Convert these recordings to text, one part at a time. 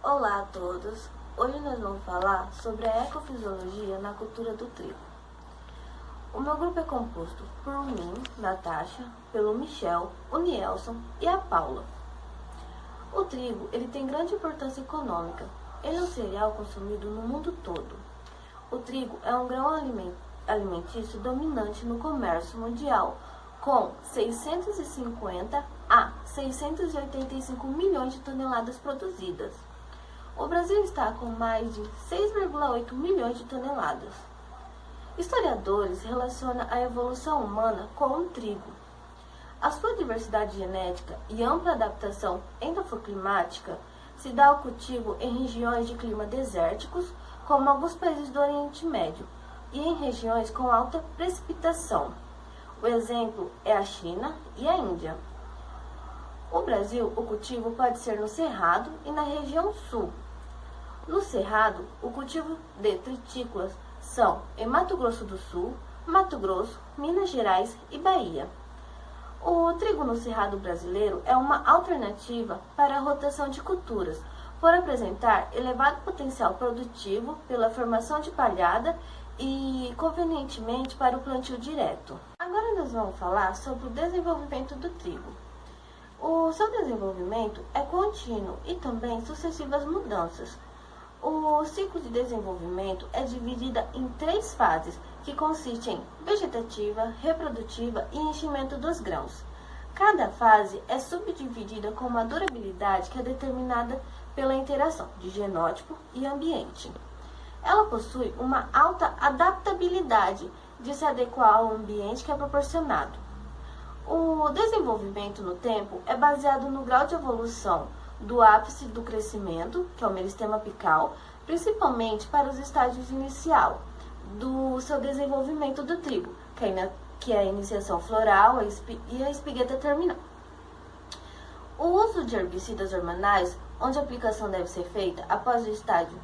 Olá a todos! Hoje nós vamos falar sobre a ecofisiologia na cultura do trigo. O meu grupo é composto por mim, Natasha, pelo Michel, o Nielson e a Paula. O trigo ele tem grande importância econômica. Ele é um cereal consumido no mundo todo. O trigo é um grão alimentício dominante no comércio mundial, com 650 a 685 milhões de toneladas produzidas. O Brasil está com mais de 6,8 milhões de toneladas. Historiadores relacionam a evolução humana com o trigo. A sua diversidade genética e ampla adaptação endofoclimática se dá ao cultivo em regiões de clima desérticos, como alguns países do Oriente Médio, e em regiões com alta precipitação. O exemplo é a China e a Índia. No Brasil, o cultivo pode ser no Cerrado e na região sul. No Cerrado, o cultivo de tritículas são em Mato Grosso do Sul, Mato Grosso, Minas Gerais e Bahia. O trigo no Cerrado brasileiro é uma alternativa para a rotação de culturas, por apresentar elevado potencial produtivo pela formação de palhada e convenientemente para o plantio direto. Agora nós vamos falar sobre o desenvolvimento do trigo. O seu desenvolvimento é contínuo e também sucessivas mudanças. O ciclo de desenvolvimento é dividido em 3 fases, que consistem em vegetativa, reprodutiva e enchimento dos grãos. Cada fase é subdividida com uma durabilidade que é determinada pela interação de genótipo e ambiente. Ela possui uma alta adaptabilidade de se adequar ao ambiente que é proporcionado. O desenvolvimento no tempo é baseado no grau de evolução do ápice do crescimento, que é o meristema apical, principalmente para os estágios inicial do seu desenvolvimento do trigo, que é a iniciação floral e a espigueta terminal. O uso de herbicidas hormonais, onde a aplicação deve ser feita após o estágio,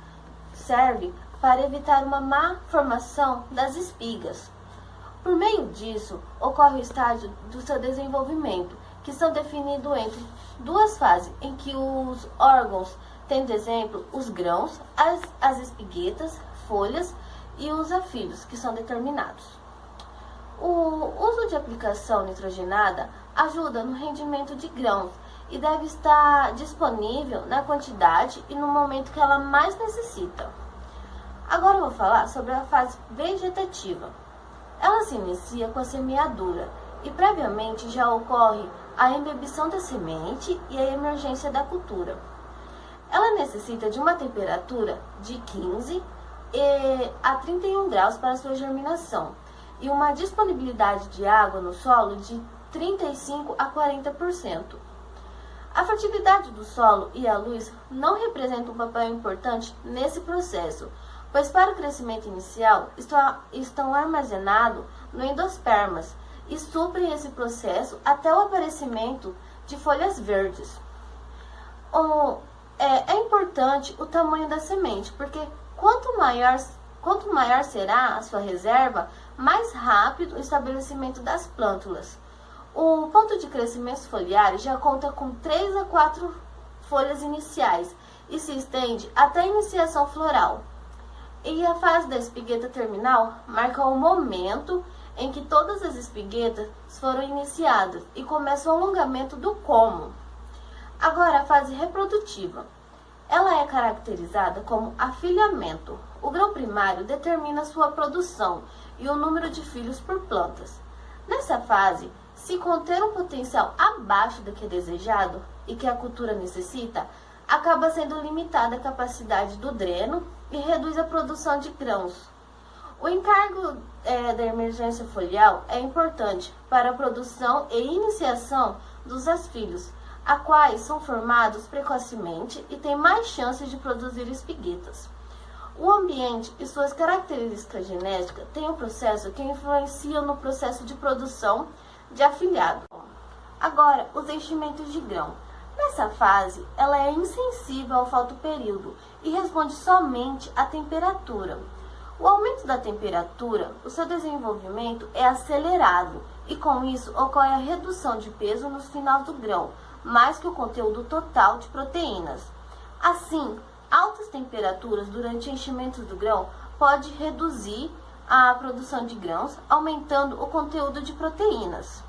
serve para evitar uma má formação das espigas. Por meio disso, ocorre o estágio do seu desenvolvimento, que são definidos entre 2 fases, em que os órgãos, tendo exemplo os grãos, as espiguetas, folhas e os afilhos, que são determinados. O uso de aplicação nitrogenada ajuda no rendimento de grãos e deve estar disponível na quantidade e no momento que ela mais necessita. Agora eu vou falar sobre a fase vegetativa. Ela se inicia com a semeadura e previamente já ocorre a embebição da semente e a emergência da cultura. Ela necessita de uma temperatura de 15 a 31 graus para sua germinação e uma disponibilidade de água no solo de 35 a 40%. A fertilidade do solo e a luz não representam um papel importante nesse processo, pois para o crescimento inicial estão armazenados no endospermas e suprem esse processo até o aparecimento de folhas verdes. É importante o tamanho da semente, porque quanto maior será a sua reserva, mais rápido o estabelecimento das plântulas. O ponto de crescimento foliar já conta com 3 a 4 folhas iniciais e se estende até a iniciação floral. E a fase da espigueta terminal marca o momento em que todas as espiguetas foram iniciadas e começa o alongamento do colmo. Agora, a fase reprodutiva. Ela é caracterizada como afilhamento. O grão primário determina sua produção e o número de filhos por plantas. Nessa fase, se conter um potencial abaixo do que é desejado e que a cultura necessita, acaba sendo limitada a capacidade do dreno e reduz a produção de grãos. O encargo da emergência foliar é importante para a produção e iniciação dos asfilhos, a quais são formados precocemente e têm mais chances de produzir espiguetas. O ambiente e suas características genéticas têm um processo que influencia no processo de produção de afilhado. Agora, os enchimentos de grão. Nessa fase, ela é insensível ao fotoperíodo e responde somente à temperatura. O aumento da temperatura, o seu desenvolvimento é acelerado e com isso ocorre a redução de peso no final do grão, mais que o conteúdo total de proteínas. Assim, Altas temperaturas durante o enchimento do grão pode reduzir a produção de grãos, aumentando o conteúdo de proteínas.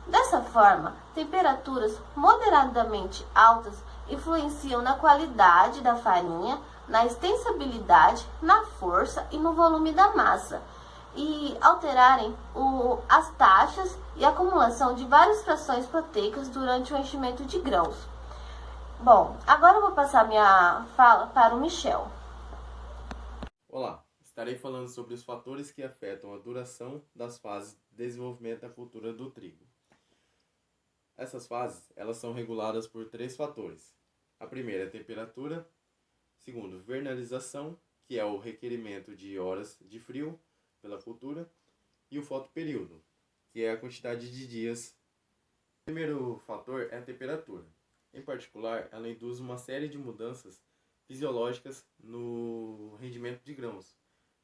Dessa forma, temperaturas moderadamente altas influenciam na qualidade da farinha, na extensibilidade, na força e no volume da massa, e alterarem as taxas e acumulação de várias frações proteicas durante o enchimento de grãos. Bom, agora eu vou passar minha fala para o Michel. Olá, estarei falando sobre os fatores que afetam a duração das fases de desenvolvimento da cultura do trigo. Essas fases, elas são reguladas por 3 fatores. A primeira é a temperatura, segundo, vernalização, que é o requerimento de horas de frio pela cultura, e o fotoperíodo, que é a quantidade de dias. O primeiro fator é a temperatura. Em particular, ela induz uma série de mudanças fisiológicas no rendimento de grãos,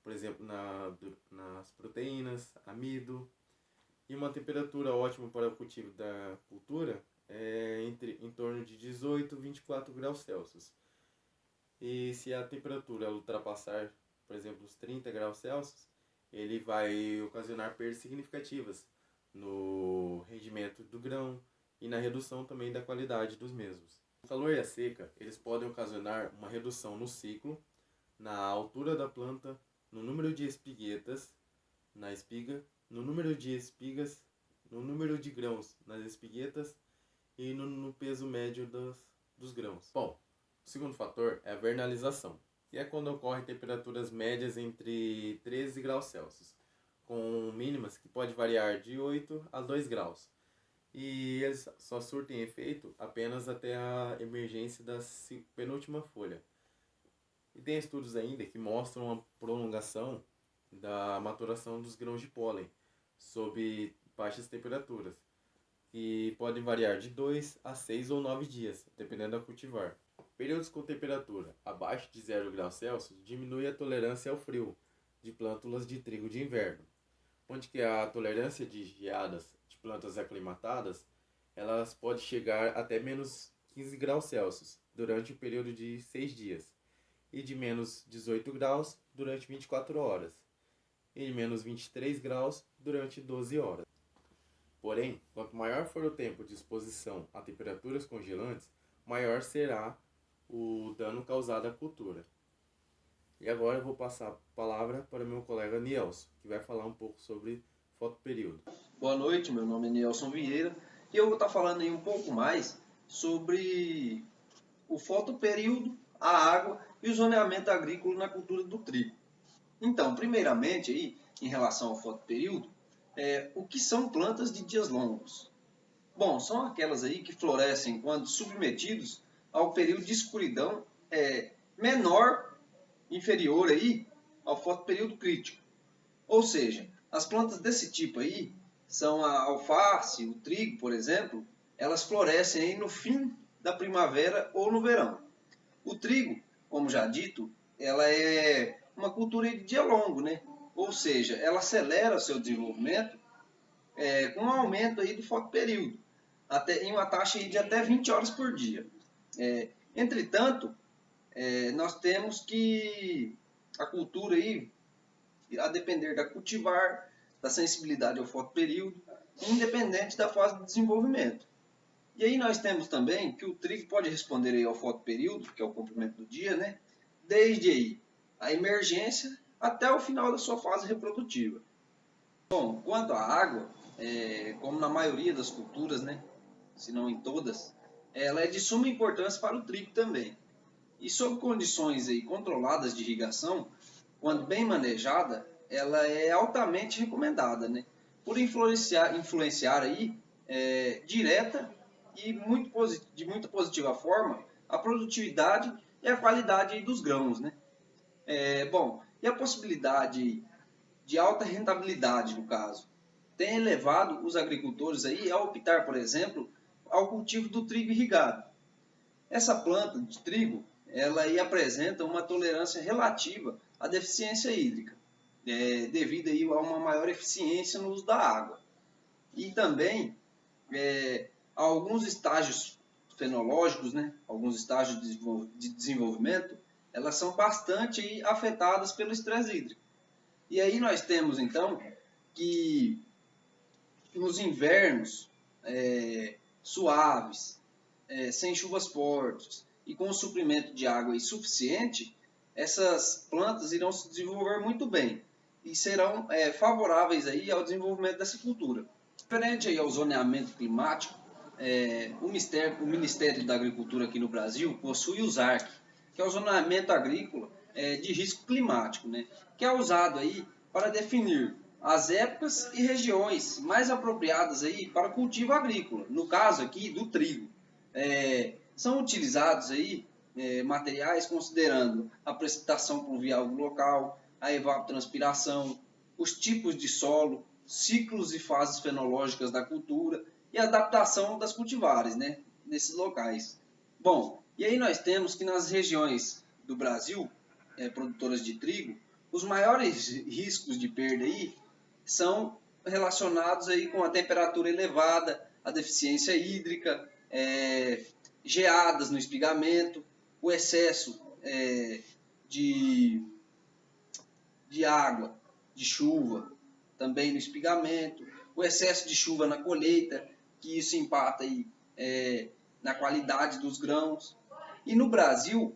por exemplo, nas proteínas, amido. E uma temperatura ótima para o cultivo da cultura é em torno de 18 e 24 graus Celsius. E se a temperatura ultrapassar, por exemplo, os 30 graus Celsius, ele vai ocasionar perdas significativas no rendimento do grão e na redução também da qualidade dos mesmos. O calor e a seca, eles podem ocasionar uma redução no ciclo, na altura da planta, no número de espiguetas na espiga, no número de espigas, no número de grãos nas espiguetas e no peso médio dos grãos. Bom, o segundo fator é a vernalização, que é quando ocorrem temperaturas médias entre 13 graus Celsius, com mínimas que pode variar de 8 a 2 graus. E eles só surtem efeito apenas até a emergência da penúltima folha. E tem estudos ainda que mostram a prolongação da maturação dos grãos de pólen sob baixas temperaturas, que podem variar de 2 a 6 ou 9 dias, dependendo da cultivar. Períodos com temperatura abaixo de 0 graus Celsius diminui a tolerância ao frio de plântulas de trigo de inverno, onde que a tolerância de geadas de plantas aclimatadas elas pode chegar até menos 15 graus Celsius durante um período de 6 dias, e de menos 18 graus durante 24 horas, e de menos 23 graus durante 12 horas. Porém, quanto maior for o tempo de exposição a temperaturas congelantes, maior será o dano causado à cultura. E agora eu vou passar a palavra para o meu colega Nielson, que vai falar um pouco sobre fotoperíodo. Boa noite, meu nome é Nielson Vieira e eu vou estar falando aí um pouco mais sobre o fotoperíodo, a água e o zoneamento agrícola na cultura do trigo. Então, primeiramente, aí, em relação ao fotoperíodo, o que são plantas de dias longos? Bom, são aquelas aí que florescem quando submetidos ao período de escuridão menor, inferior aí ao fotoperíodo crítico. Ou seja, as plantas desse tipo aí são a alface, o trigo, por exemplo, elas florescem aí no fim da primavera ou no verão. O trigo, como já dito, ela é uma cultura de dia longo, né? Ou seja, ela acelera o seu desenvolvimento com um aumento aí do fotoperíodo, em uma taxa aí de até 20 horas por dia. Entretanto, nós temos que a cultura aí, a depender da cultivar, da sensibilidade ao fotoperíodo, independente da fase de desenvolvimento. E aí nós temos também que o trigo pode responder aí ao fotoperíodo, que é o comprimento do dia, né? Desde aí a emergência até o final da sua fase reprodutiva. Bom, quanto à água, como na maioria das culturas, né? Se não em todas, ela é de suma importância para o trigo também. E sob condições aí controladas de irrigação, quando bem manejada, ela é altamente recomendada, né? Por influenciar aí, direta e de muito positiva forma a produtividade e a qualidade dos grãos, né? Bom, e a possibilidade de alta rentabilidade, no caso, tem elevado os agricultores aí a optar, por exemplo, ao cultivo do trigo irrigado. Essa planta de trigo, ela aí apresenta uma tolerância relativa à deficiência hídrica, devido aí a uma maior eficiência no uso da água. E também a alguns estágios fenológicos, né, alguns estágios de desenvolvimento, elas são bastante aí afetadas pelo estresse hídrico. E aí nós temos, então, que nos invernos suaves, sem chuvas fortes e com suprimento de água suficiente, essas plantas irão se desenvolver muito bem e serão favoráveis aí ao desenvolvimento dessa cultura. Diferente aí ao zoneamento climático, o Ministério da Agricultura aqui no Brasil possui o ZARC, que é o zoneamento agrícola de risco climático, né? Que é usado aí para definir as épocas e regiões mais apropriadas aí para o cultivo agrícola, no caso aqui do trigo. São utilizados aí materiais considerando a precipitação pluvial local, a evapotranspiração, os tipos de solo, ciclos e fases fenológicas da cultura e a adaptação das cultivares, né, nesses locais. Bom, e aí nós temos que nas regiões do Brasil, produtoras de trigo, os maiores riscos de perda aí são relacionados aí com a temperatura elevada, a deficiência hídrica, geadas no espigamento, o excesso de água, de chuva, também no espigamento, o excesso de chuva na colheita, que isso impacta aí, na qualidade dos grãos. E no Brasil,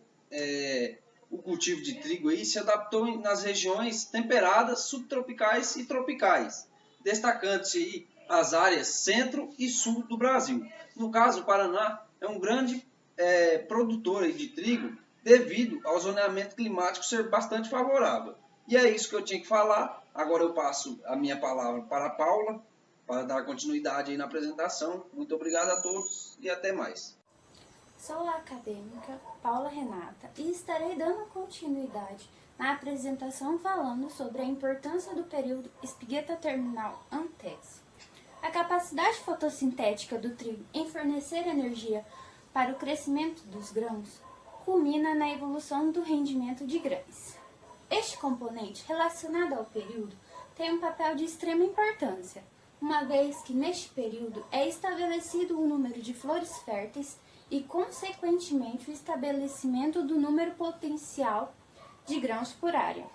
o cultivo de trigo aí se adaptou nas regiões temperadas, subtropicais e tropicais, destacando-se aí as áreas centro e sul do Brasil. No caso, o Paraná é um grande produtor aí de trigo devido ao zoneamento climático ser bastante favorável. E é isso que eu tinha que falar. Agora eu passo a minha palavra para a Paula, para dar continuidade aí na apresentação. Muito obrigado a todos e até mais. Sou a acadêmica Paula Renata e estarei dando continuidade na apresentação falando sobre a importância do período espigueta terminal antese. A capacidade fotossintética do trigo em fornecer energia para o crescimento dos grãos culmina na evolução do rendimento de grãos. Este componente relacionado ao período tem um papel de extrema importância, uma vez que neste período é estabelecido o número de flores férteis e, consequentemente, o estabelecimento do número potencial de grãos por área.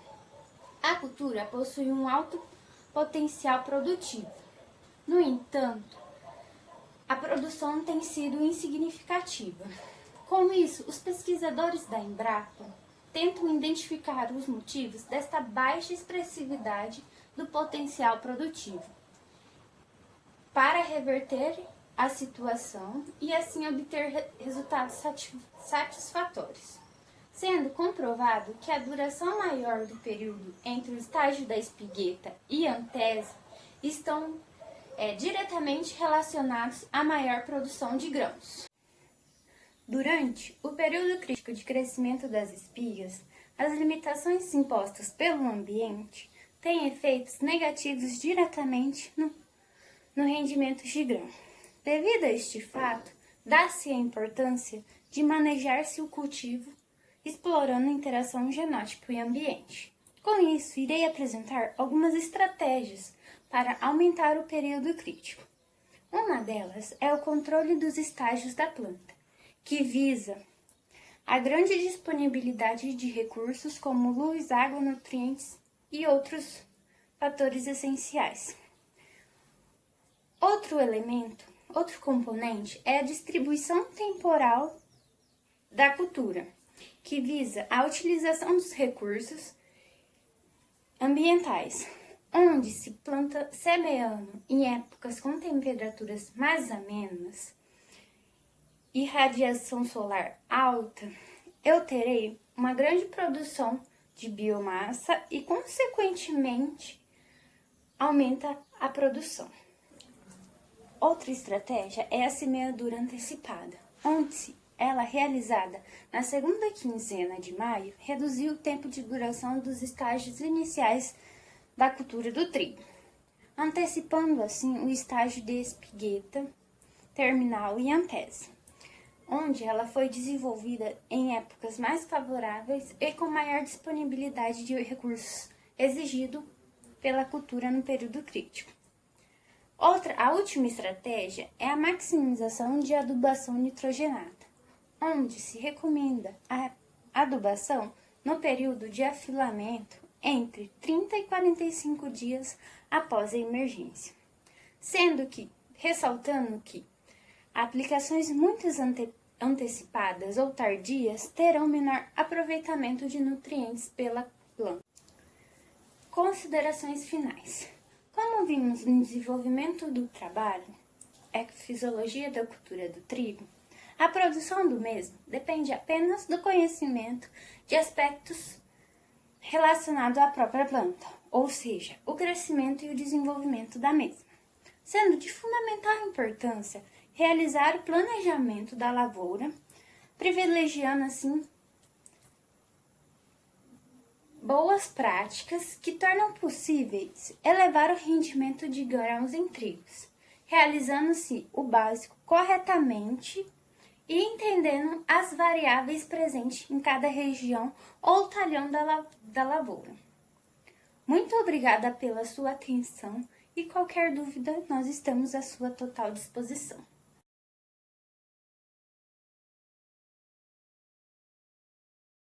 A cultura possui um alto potencial produtivo. No entanto, a produção tem sido insignificativa. Com isso, os pesquisadores da Embrapa tentam identificar os motivos desta baixa expressividade do potencial produtivo para reverter a situação e assim obter resultados satisfatórios, sendo comprovado que a duração maior do período entre o estágio da espigueta e antese estão diretamente relacionados à maior produção de grãos. Durante o período crítico de crescimento das espigas, as limitações impostas pelo ambiente têm efeitos negativos diretamente no rendimento de grão. Devido a este fato, dá-se a importância de manejar-se o cultivo, explorando a interação genótipo e ambiente. Com isso, irei apresentar algumas estratégias para aumentar o período crítico. Uma delas é o controle dos estágios da planta, que visa a grande disponibilidade de recursos como luz, água, nutrientes e outros fatores essenciais. Outro componente é a distribuição temporal da cultura, que visa a utilização dos recursos ambientais, onde se planta semeando em épocas com temperaturas mais amenas e radiação solar alta, eu terei uma grande produção de biomassa e, consequentemente, aumenta a produção. Outra estratégia é a semeadura antecipada, onde ela, realizada na segunda quinzena de maio, reduziu o tempo de duração dos estágios iniciais da cultura do trigo, antecipando assim o estágio de espigueta, terminal e antese, onde ela foi desenvolvida em épocas mais favoráveis e com maior disponibilidade de recursos exigido pela cultura no período crítico. A última estratégia é a maximização de adubação nitrogenada, onde se recomenda a adubação no período de afilamento entre 30 e 45 dias após a emergência, ressaltando que aplicações muito antecipadas ou tardias terão menor aproveitamento de nutrientes pela planta. Considerações finais. Como vimos no desenvolvimento do trabalho, Ecofisiologia da cultura do trigo, a produção do mesmo depende apenas do conhecimento de aspectos relacionados à própria planta, ou seja, o crescimento e o desenvolvimento da mesma, sendo de fundamental importância realizar o planejamento da lavoura, privilegiando assim boas práticas que tornam possíveis elevar o rendimento de grãos em trigos, realizando-se o básico corretamente e entendendo as variáveis presentes em cada região ou talhão da lavoura. Muito obrigada pela sua atenção e qualquer dúvida nós estamos à sua total disposição.